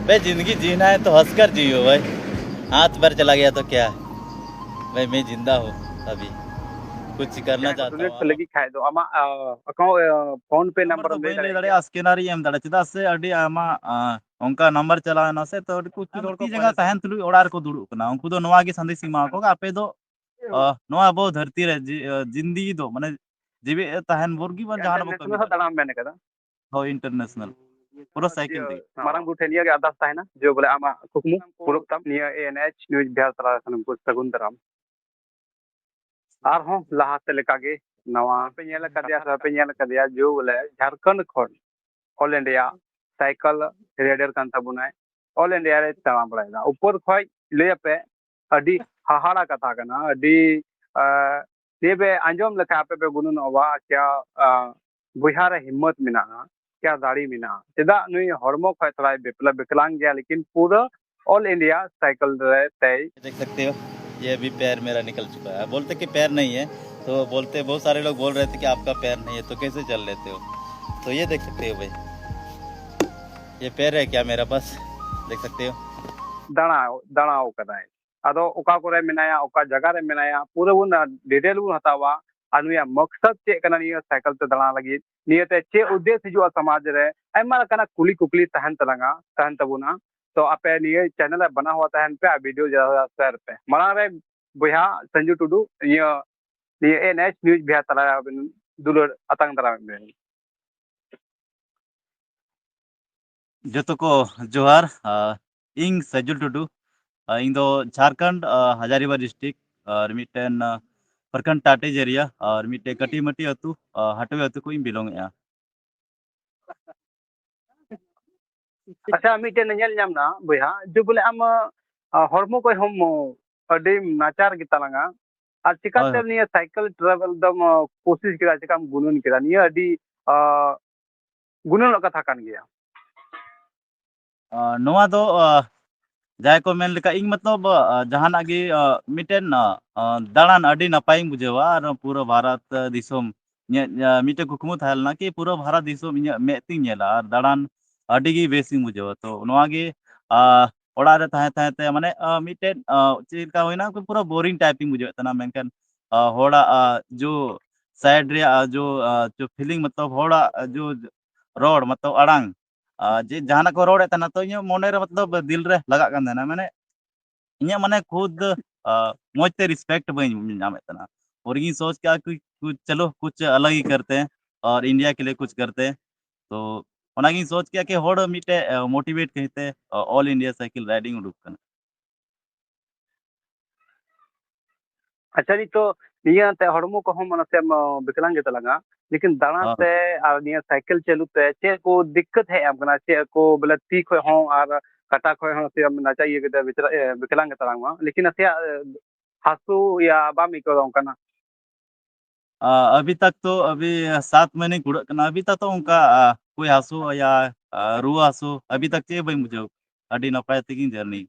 भाई जिंदगी जीना है तो हंसकर जियो भाई। हाथ पैर चला गया तो क्या है भाई, मैं जिंदा हूँ अभी, कुछ करना जहाँ को चाहता डोनेट हूँ। पे लगी खाए दो अमा अकाउंट फोन पे नंबर नंबर तो ले बई लay दाड़े गया दाड़ेया स्कैनर ही एम दाड़े चेदा से अडी आमा उनका नंबर चलाना से तो कुछ ती जगह तहन तुलु ओड़ा को दुड़ुब कना उनको दो नोवा गे संदेश मा को आपे दो नोवा बो धरती रे जिंदगी दो माने जीवे तहन बोरगी बन जहां बो कमी इंटरनेशनल दाड़ाम मैंने कदा हो इंटरनेशनल पूरा साइकिल ते मारंग गुठे निया के आदास ताहेना जो बोले आमा कुकमु पुरुक तम निया एएनएच न्यूज बिहार तला खनम को सगुन दराम आर हों लहाते लेका गे नवा पे नेला कदिया जो बोले झारखंड खन ऑल इंडिया साइकिल रेडर कान तबुनाय ऑल इंडिया रे तमाम बड़ायदा ऊपर खय ले पे अडी हाहाड़ा कथा कना अडी देबे आंजोम लेखा पे पे गुनुन अवा क्या बुहा रे हिम्मत मिना क्या दाड़ी मिना चेदा नुई हरमो खय थोड़ा विकलांग गया लेकिन पूरा ऑल इंडिया साइकिल रे तय देख सकते हो। ये अभी पैर मेरा निकल चुका है, बोलते कि पैर नहीं है, तो बोलते बहुत सारे लोग बोल रहे थे कि आपका पैर नहीं है तो कैसे चल लेते हो। तो ये देख सकते हो भाई, ये पैर है क्या मेरा पास, देख सकते हो। दाड़ाओ कदाय अदो ओका कोरे मिनाया ओका जगह रे मिनाया पूरा उन डिटेल उन हतावा अनुया मकसद चे कना निया साइकिल ते दाड़ा लगी नियते चे उद्देश्य जो समाज रे आयमा कना कुली कुकली तहन तलंगा तहन तबुना तो आपे निये चैनल बना हुआ तहन पे वीडियो जरा शेयर पे मरा रे बुया संजू टुडू निया निया एनएच न्यूज बिहार तला दुलर अतंग दरा में जतो को जोहार इंग सजुल टुडू इन दो झारखंड हजारीबाग डिस्ट्रिक्ट और मिटन प्रखंड टाटेज एरिया और मिटे कटीमटी अतु हटवे अतु को इन बिलोंग है। अच्छा मिटे नेल नामना बुया जो बोले आम हरमो को हम अडी नाचार गितालंगा और चिकाते निया साइकिल ट्रैवल दम कोशिश किया चिकाम गुनुन किया निया अडी गुनुन कथा कान गया नोआ दो जाय को मेन लेका इंग मतलब जहाना गे मिटेन दाड़ान अडी नपाई बुझेवा और पूरा भारत दिसोम मिटे कुकमु थालना कि पूरा भारत दिसोम इnya मेती नेला और दाड़ान अडी गे बेसिंग बुझेवा तो नोआ गे ओड़ा रे ताहे ताहे ते माने मिटेन चेका होइना पूरा बोरिंग टाइपिंग बुझे तना मेनकन होड़ा जो साइड रे जो फीलिंग मतलब होड़ा जो रोड मतलब अड़ांग जे जहाना को रोड तना तो इnya मोने रे मतलब दिल रे लगा कान देना माने इnya माने खुद मोजते रिस्पेक्ट बन नाम तना और ये सोच के कुछ चलो कुछ अलग ही करते हैं और इंडिया के लिए कुछ करते हैं तो ओनागिन सोच के कि होड़ मिटे मोटिवेट कहते ऑल इंडिया साइकिल राइडिंग उडुक कना। अच्छा नी तो निया ते हरमो को हम मनसे विकलांग गितालंगा लेकिन दाना हाँ ते और निया साइकिल चलू ते चे को दिक्कत है अपना चे को बोले ती खो हो और कटा खो हो से ना चाहिए के विकलांग गितालंगा लेकिन असे हासु या बामी को कना अभी तक तो अभी 7 महीने गुड़क कना अभी तक तो उनका कोई हासु या रुआ हासु अभी तक चे बई मुझे अडी नपाय तकिन जर्नी।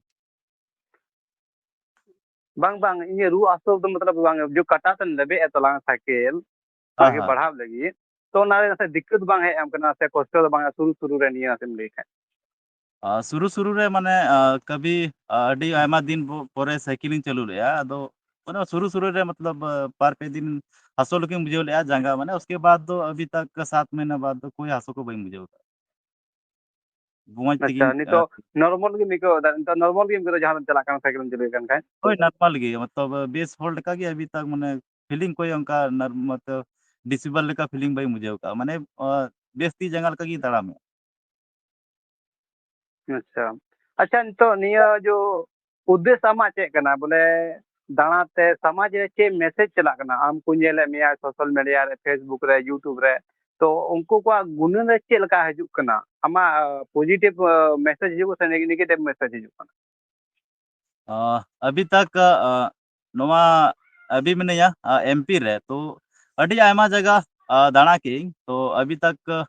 बांग बांग ये रू आसो तो मतलब बांग जो कटा तन लेबे एतलांग साइकिल हाँ आगे हाँ बढ़ाव लगी तो नारे से दिक्कत बांग है हम कना से कष्ट बांग शुरू शुरू रे निया से लेखा शुरू शुरू रे माने कभी अडी आयमा दिन पोरे साइकिलिंग चालू ले अदो माने शुरू शुरू रे मतलब पार पे दिन हासो लुकिन बुझे ले जंगा माने उसके बाद तो अभी तक 7 महीना बाद तो कोई हासो को बई मुझे बुआज अच्छा तकिन नहीं तो नॉर्मल की मिको तो नॉर्मल की मिको जहां चला कर साइकिल चले kan kan कोई नॉर्मल गे मतलब बेस फोल्ड का गे अभी तक माने फीलिंग कोई उनका मतलब डिसेबल का फीलिंग भाई मुझे का माने बेस ती जंगल का गी तड़ा में। अच्छा अच्छा तो निया जो उद्देश्य आमा चे कना बोले दाना ते समाज रे चे मैसेज चला कना आम को नेले मिया सोशल मीडिया रे फेसबुक रे यूट्यूब रे तो उनको को गुण रे चे लका हजु कना आमा पॉजिटिव मैसेज हिजु से नेगेटिव मैसेज हिजु कना अभी तक नोवा अभी मैंने या एमपी रे तो अडी आयमा जगह दाना के तो अभी तक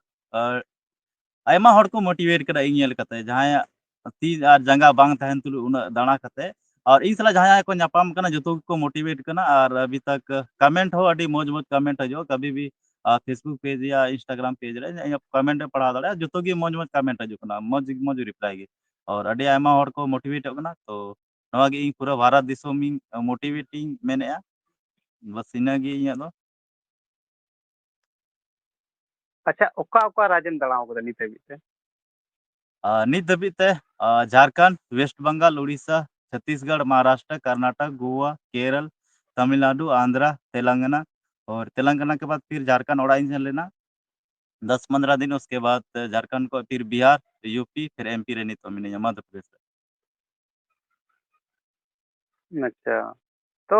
आयमा हड़ को मोटिवेट करा इन कते जहां ती और जंगा बांग तहन तुलु उना दाना कते और इन सला जहां को नापाम कना जतो को मोटिवेट कना और अभी तक कमेंट हो अडी मौज मौज कमेंट जो कभी भी फेसबुक पेज या इंस्टाग्राम पेज रे कमेंट पढ़ा दड़ा जतो की मौज मौज कमेंट जो कना मौज मौज रिप्लाई और अड़ी आयमा हॉर को मोटिवेटोग कना तो नवा गे इन पूरा भारत दिसोम इन मोटिवेटिंग मेनेआ बस इना गे इᱧᱟᱜ दो अच्छा ओका राज्यम दाड़ा कदा नित हाबिज ते नित धाबी ते झारखंड वेस्ट बंगाल उड़ीसा छत्तीसगढ़ महाराष्ट्र कर्नाटक गोवा केरल तमिलनाडु आंध्रा तेलंगाना और तेलंगाना के बाद फिर झारखंड और इन लेना 10-15 दिन उसके बाद झारखंड को फिर बिहार यूपी फिर एमपी रे नित मिनिया मध्य प्रदेश अच्छा तो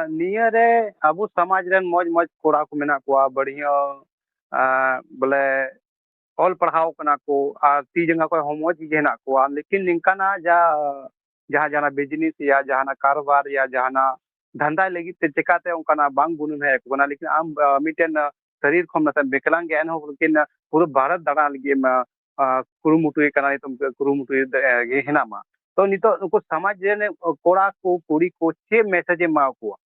निया रे अबु समाज रे मौज मौज कोड़ा को मेना को बढ़िया बोले ऑल पढ़ाओ कना को और ती जंगा को होमो चीज हेना को लेकिन निंकाना जा जहाँ जहाँ बिजनेस या जहाँ कारोबार या जहाँ धंधा लगी ते चिकाते उनका बांग बुनुन है कोना लेकिन आम मिटेन शरीर खम नसन बेकलांग एन हो लेकिन पूरा भारत दाड़ा लगी कुरुमुटुई कना तुम कुरुमुटुई गे हेना मा तो नितो उनको समाज रे कोड़ा को कुड़ी को चे मैसेज मा को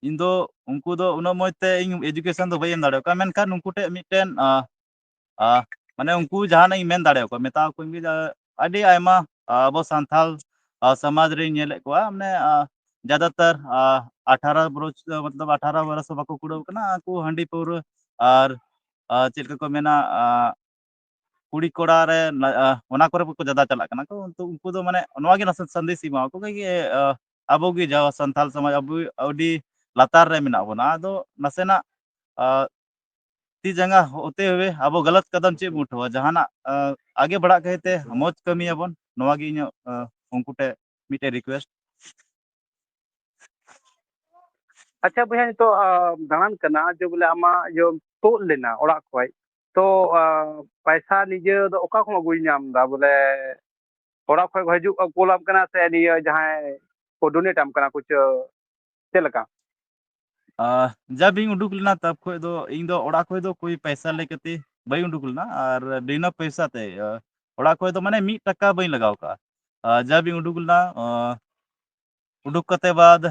इन दो उनको दो उना मजते इन एजुकेशन दो बयम दाड़े का मेनखान उनको टे मिटेन माने उनको जहां इन मेन दाड़े को मेता को इन अडी आयमा अब संथाल समाज रे नेले को माने ज्यादातर 18 बरस मतलब 18 बरस बाको कुड़ो कना को हंडी पौर और चेक को मेना कुड़ी कोड़ा रे ओना करे को ज्यादा चला कना को तो उनको दो माने नवा गे नसन संदेश इमा को कि अबो गे जाव संथाल समाज अबो अडी लातार रे मेना बोना आदो नसेना ती जंगा होते हुए अब गलत कदम चे उठावा जहाना आगे बढ़ा कहते मौज कमी अबन नवा गे इन उनको टे मिटे रिक्वेस्ट अच्छा भैया तो दाड़ान करना जो बोले आमा जो तो लेना ओड़ा खोय तो पैसा निजे दो ओका को अगुई नाम दा बोले ओड़ा खोय हजू कोलाम कना से निये जहां को डोनेट आम कना कुछ चलका जब इन उडुक लेना तब खोय दो इन दो ओड़ा खोय दो कोई पैसा लेकते बई उडुक लेना और बिना पैसा ते ओड़ा खोय दो माने 1 टका बई लगाव का जब इन उडुक लेना उडुक कते बाद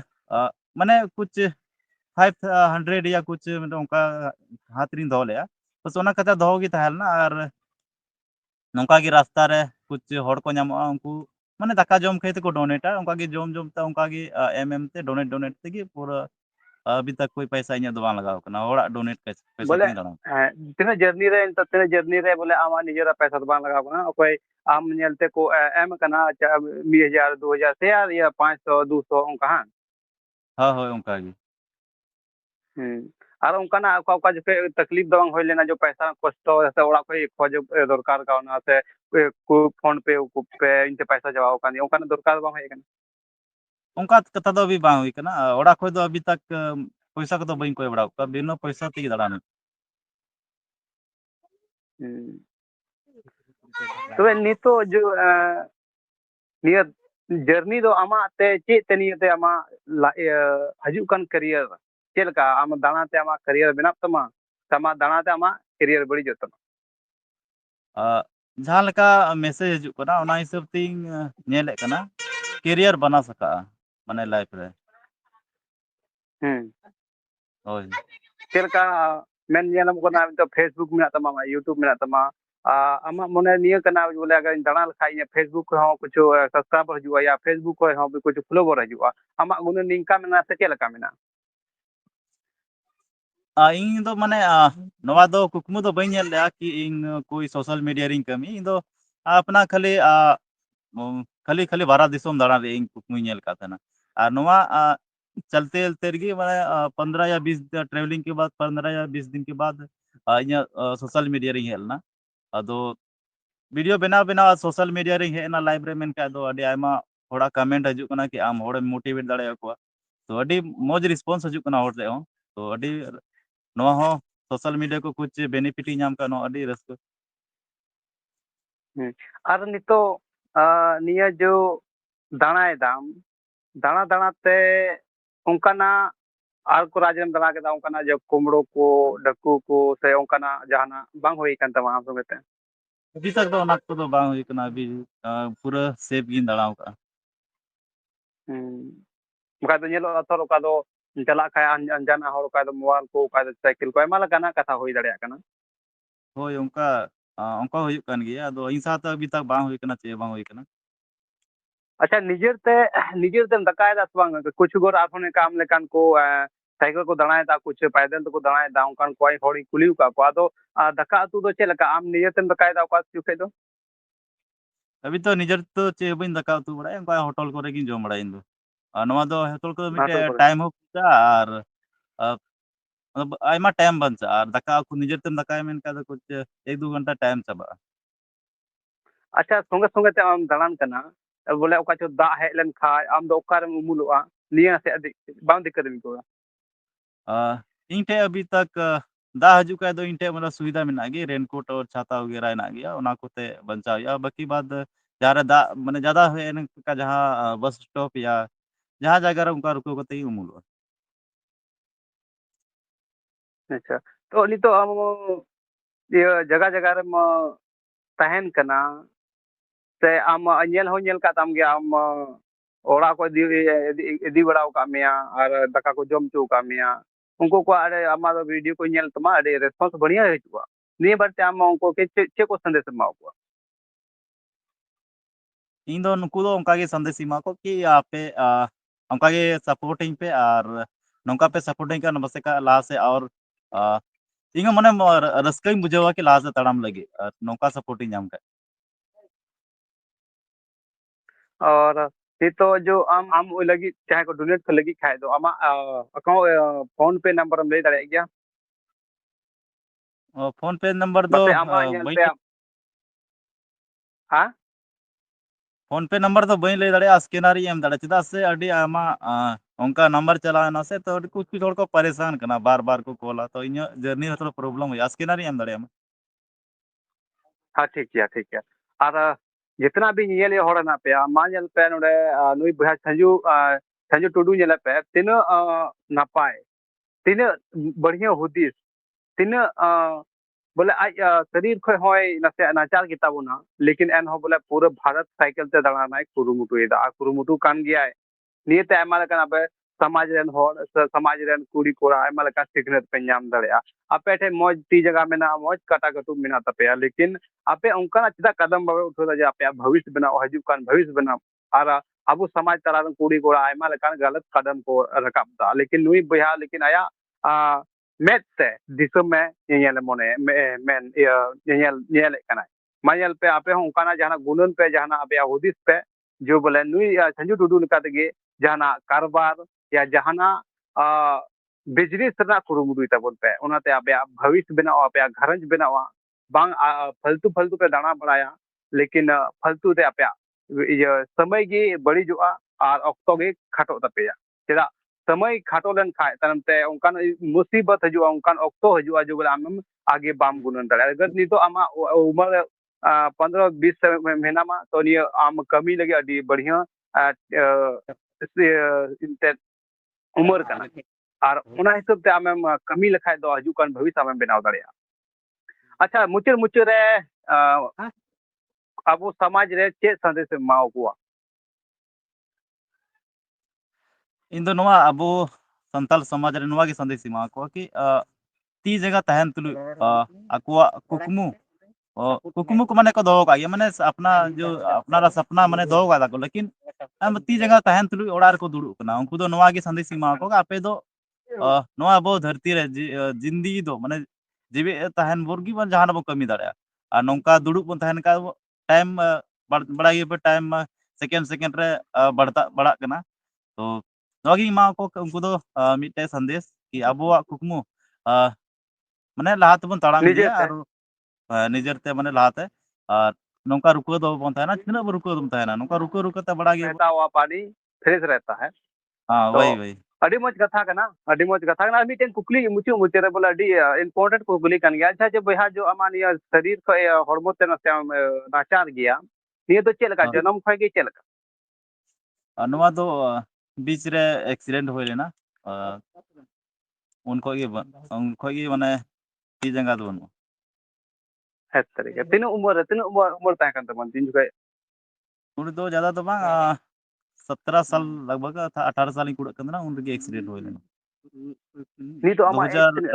माने कुछ 500 या कुछ मतलब उनका हाथ रिन दो ले बस ओना कथा दो गी ताहलना और नौका की रास्ता रे कुछ हड़ को नामोआ उनको माने दाका जम खाई को डोनेटा उनका की जम जम ता उनका की एम ते डोनेट डोनेट ते की पूरा अभी तक कोई पैसा इन दो लगाव कना होड़ा डोनेट पैसा बोले तीन दाड़ा तीना जर्नी रे तीना जर्नी रे बोले आमा निजेरा पैसा तो बांग लगा कना कोई आम नेलते को एम कना 1000 2000 से या 500 200 उनका हां हाँ हो उनका की और उनका ओका जो तकलीफ दो हो लेना जो पैसा कष्ट से ओड़ा को खोज दरकार का से को फोन पे पे इनते पैसा जवाब का उनका दरकार बांग होय कना उनका कथा दो अभी बांग हुई कना ओड़ा खोय दो अभी तक पैसा को तो बई कोई बड़ा का बिना पैसा ती दाड़ा तो नितो जो निया जर्नी दो आमा ते चे ते निया ते आमा हजू कान करियर चेलका आम दाना ते आमा करियर बिना तमा तमा दाना ते आमा करियर बड़ी जतो जहाँ लका मैसेज हजू कना ओना हिसाब तीन नेले कना कैरियर बना सका माने लाइफ रे होय चेलका मेन नेलम कोना तो फेसबुक में तमा यूट्यूब में तमा आमा मने निया कना बोले अगर दाना लखा फेसबुक हो कुछ सब्सक्राइबर हजू या फेसबुक हो भी कुछ फॉलोवर हजू आमा गुन निंका में से चेलका में इन दो माने नवा दो कुकमु दो बई नेल लेआ कि इन कोई सोशल मीडिया रिंग कमी इन दो अपना खाली खाली खाली भारत दिसोम दाड़ा रे इन कुकमु नेल का था और नवा चलते चलते रगी माने 15 या 20 ट्रैवलिंग के बाद 15 या 20 दिन के बाद इन सोशल मीडिया रिंग हेलना अदो वीडियो बनाव बनाव सोशल मीडिया रिंग हेना लाइव रे मेन का दो अडी आयमा थोड़ा कमेंट हजू कना कि आम होड़े मोटिवेट दाड़े को तो अडी मौज रिस्पांस हजू कना होड़ रे हो तो अडी नवा हो सोशल मीडिया को कुछ बेनिफिट ही नाम का नो अडी रस्क और नितो निया जो दाना दाम दाना दाना ते उनकाना आर को राज्यम दाना के उनकाना जो कुमड़ो को डक्कू को से उनकाना जहाना बांग होई कान तमा हम संगते अभी तक तो नाक तो बांग हुई कना अभी पूरा सेफ गिन दाड़ाव का बका तो नेलो अथर का दो चला खाय अनजाना हर का दो मोबाइल को का दो साइकिल को माला गाना कथा होई दड़िया कना होय उनका ᱚᱱᱠᱟ ᱦᱩᱭᱩᱜ ᱠᱟᱱ ᱜᱮᱭᱟ ᱟᱫᱚ ᱤᱧ ᱥᱟᱶᱛᱮ ᱟᱹᱵᱤ ᱛक ᱵᱟᱝ ᱦᱩᱭ ᱠᱟᱱᱟ ᱪᱮᱫ ᱵᱟᱝ ᱦᱩᱭ ᱠᱟᱱᱟ अच्छा निजेरतेम दकायदा से बांग कुछ गोर आफने काम लेकान को साइकिल को दड़ायदा कुछ पैदल तो को दड़ायदा उनकान कोई हड़ी कुलिउ का को आदो दका अतु दो चेलका आम निजेरतेम दकायदा ओका चुके दो अभी तो निजर तो चेद बइन दका उतु बड़ाय उनका होटल करे गिन जम बड़ाय इन दो नवा दो होटल को मिटे नाटक करे टाइम हो पूछा और मतलब आयमा टाइम बंचा और दका को निजरतेम दकाय मेन का कुछ 1-2 घंटा टाइम चबा अच्छा संगे संगे ते आम दड़ान कना बोले ओका चो दा हेज लेन खाय आम दो ओकारेम उमुलोआ निया से बांग दिक्कत को इन ठे अभी तक दा हजू का दो इन ठे मतलब सुविधा मेना गी रेनकोट और छाता वगैरह हेना गया ओना कोते बंचा हुआ बाकी बाद जहाँ रे दा माने ज़्यादा हुए का जहाँ बस स्टॉप या जहाँ जगह रे उनका रुको कते ही उमुल अच्छा तो नितो आम ये जगह जगह रेम तहन कना से आम अnyel हो nyel का ताम गया आम ओड़ा को इदी बड़ा का मिया और दका को जम चो का मिया उनको को अरे आमा दो वीडियो को nyel तमा अरे रेस्पॉन्स बढ़िया हिजुआ निये बारते आम उनको के चे को संदेश माओ को इन दो नुकु दो उनका के संदेश सीमा को कि आपे उनका के सपोर्टिंग पे और नौका पे सपोर्टिंग का नमस्ते का ला से और इंगा मने रस्कई बुझेवा कि ला से तड़ाम लगे नौका सपोर्टिंग जाम का और ये तो जो आम वो लगी चाहे को डोनेट को लगी खाए दो आमा अकाउंट फोन पे नंबर हम ले दाड़े गया फोन पे नंबर दो बसे आमा nyel बई पे हाँ फोन पे नंबर तो बई ले दाड़े स्कैनर ही एम दाड़े चदा से अडी आमा उनका नंबर चलाना से तो कुछ कुछ हड़ को परेशान करना बार बार को कॉला तो इन जर्नी थोड़ा प्रॉब्लम हो स्कैनर ही एम दाड़े हाँ ठीक है और जितना भी nyel ये होड़ा ना पे मा nyel पे नोडे नुई बुहा संजू टुडू nyel पे तीन नापाय तीन बढ़िया हुदिस तीन बोले आज शरीर खो होय नसे नाचार किताबुना लेकिन एन हो बोले पूरे भारत साइकिल ते दड़ाना कुरुमुटु एदा कुरुमुटु कान गया नियते आयमा लेकन अबे समाज रेन होड़ समाज रेन कुड़ी कोड़ा आयमा लेका सिखनेत पे नाम दड़या आपे ठे मौज ती जगह मेना मौज काटा कटु मेना तपेया लेकिन आपे उनका चिदा कदम बाबे उठो जे आपे भविष्य बना हजू कान भविष्य बना और अब समाज तला कुड़ी कोड़ा आयमा लेकान गलत कदम को रकाब दा लेकिन नुई बया लेकिन आया मेद से दिसम में nyel मोने men nyel kana मायल पे आपे हो उनका जहां गुणन पे जहां आपे हुदिस पे जो बोले नुई संजू टुडू लेका तेगे जहां कारबार या जहां बिजनेस रना कुरुमुटु तबन पे उनाते आपे भविष्य बनाओ आपे घरंज बनाओ बांग फालतू फालतू पे दाना बढ़ाया लेकिन फालतू ते आपे ये समय की बड़ी जुआ और अक्तो के खाटो तपेया चेदा समय खाटो लेन खाए तनमते उनकान मुसीबत हजुआ उनकान अक्तो हजुआ जो बोले आम आगे बाम गुणन दाड़ा अगर नितो आमा उम्र 15-20 महीना में तो निये आम कमी लगे अड़ी बढ़िया इनते उम्र कना और उना हिसाब ते आम कमी लखाय दो हजू कान भविष्य आम बनाव दाड़ा अच्छा मुचर मुचर रे अब समाज रे चे संदेश माओ को इन दो नवा अबो संताल समाज रे नवा की संदेश सीमा को कि ती जगह तहन तुलु अकुआ कुकमु कुकमु को माने को दो का ये माने अपना जो अपना सपना माने दो का को लेकिन हम ती जगह तहन तुलु ओड़ार को दुड़ु कना उनको दो नवा की संदेश सीमा को आपे दो नवा अबो धरती रे जिंदगी दो माने जीवे तहन बोरगी बन जहां बो कमी दाड़ा और नौका दुड़ु बन तहन का टाइम बड़ा ये पे टाइम सेकंड सेकंड रे बढ़ता बड़ा कना तो नवागी मा को उनको दो मिटे संदेश कि अबोआ कुकमु माने लाहाते बन ताड़ाम इदिया निजेते और निजरते माने लाहाते और नौका रुको दो बन तहना तिना रुको दम तहना नौका रुको रुको ते बड़ा गे रहता हुआ पानी फ्रेश रहता है हां तो वही वही अड़ी मज कथा कना अड़ी मज कथा कना मिटेन कुकली मुचु मुचरे बोला अड़ी इंपोर्टेंट कुकली कन गया अच्छा जो बहा जो अमान ये शरीर को हॉर्मोन ते नाचार गया ये तो चेलका हाँ जन्म खय गे चेलका नवा दो बीच रे एक्सीडेंट होय लेना उनको ये माने ती जंगा दो बनु है तरीके तीन उम्र ता कन तमन तीन जुगे उन दो ज्यादा तो बांग 17 साल लगभग था 18 साल ही कुड़ कंदना उन गे एक्सीडेंट होय लेना नी तो अमा एज 2000 तीन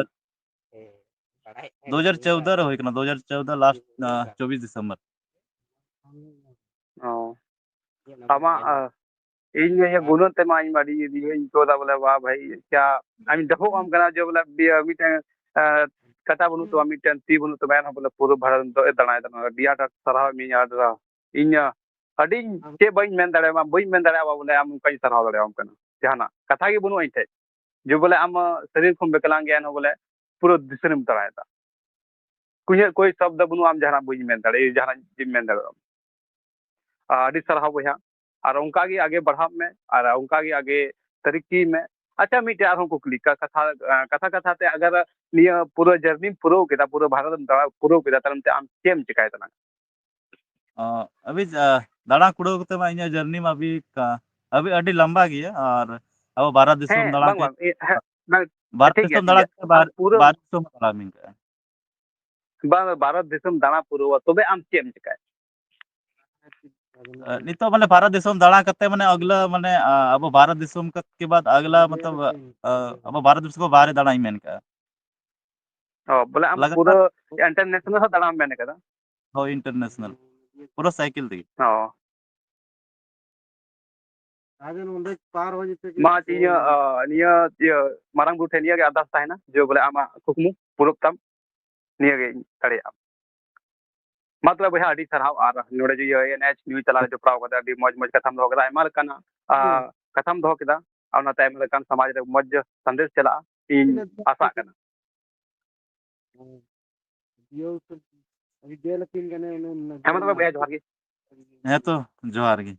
2014 रे होय कना 2014 लास्ट 24 दिसंबर ओ आमा इन ये गुणों ते मा इन माडी ये तो दा बोले वाह भाई क्या आई मीन देखो हम कना जो बोले मिटे कथा बनु तो मिटे ती बनु तो बैन बोले पूरा भारत तो दनाय दना दिया टा सरहा मी यादरा इन अडी के बइन मेन दाड़े मा बइन मेन दाड़े बोले आम कई सरहा दाड़े हम कना जहाना कथा के बनु इनते जो बोले आम शरीर खम बेकलांग गया बोले पूरा दिसरम दनाय दा कोई शब्द बनु आम जहाना बइन मेन दाड़े जहाना जिम मेन दाड़े अडी सरहा बया और उनका की आगे बढ़ा में और उनका की आगे तरक्की में अच्छा मिटे आर कुकली का कथा कथा कथा ते अगर निया पूरा जर्नी पूरा केदा पूरा भारत दाड़ा पूरा केदा तलम ते आम केम चिकाय तना अभी दाड़ा कुड़ो कते मा इᱧ जर्नी मा अभी अभी लंबा गया और अब भारत दिसोम हैं दाड़ा बांग के बांग बांग भारत ठीक दिसोम है दाड़ा के आम पूरा भारत दिसोम दाड़ा मिन का बांग भारत दिसम दाना पूरा तबे आम केम चिकाय नितो माने भारत दिसोम दाड़ा कते माने अगला माने अब भारत दिसोम के बाद अगला मतलब अब भारत दिसोम को बाहर दाड़ा मेन का ओ बोले आम पूरा लगातार इंटरनेशनल दाड़ा मैंने कदा हो इंटरनेशनल पूरा साइकिल दी ओ मा निया निया मारंग बुठे निया के आदास ताहेना जो बोले आमा कुकमु पुरुप तम निया के तड़े मतलब भैया अड़ी सरहाव आर नोड़े जो एनएच न्यूज चला जो प्राव कदा अड़ी मौज मौज कथम दो कदा आयमा लकना कथम दो कदा और ना तायम लकन समाज रे मौज संदेश चला इन आशा कना हम तो भैया जोहार गे है तो जोहार गे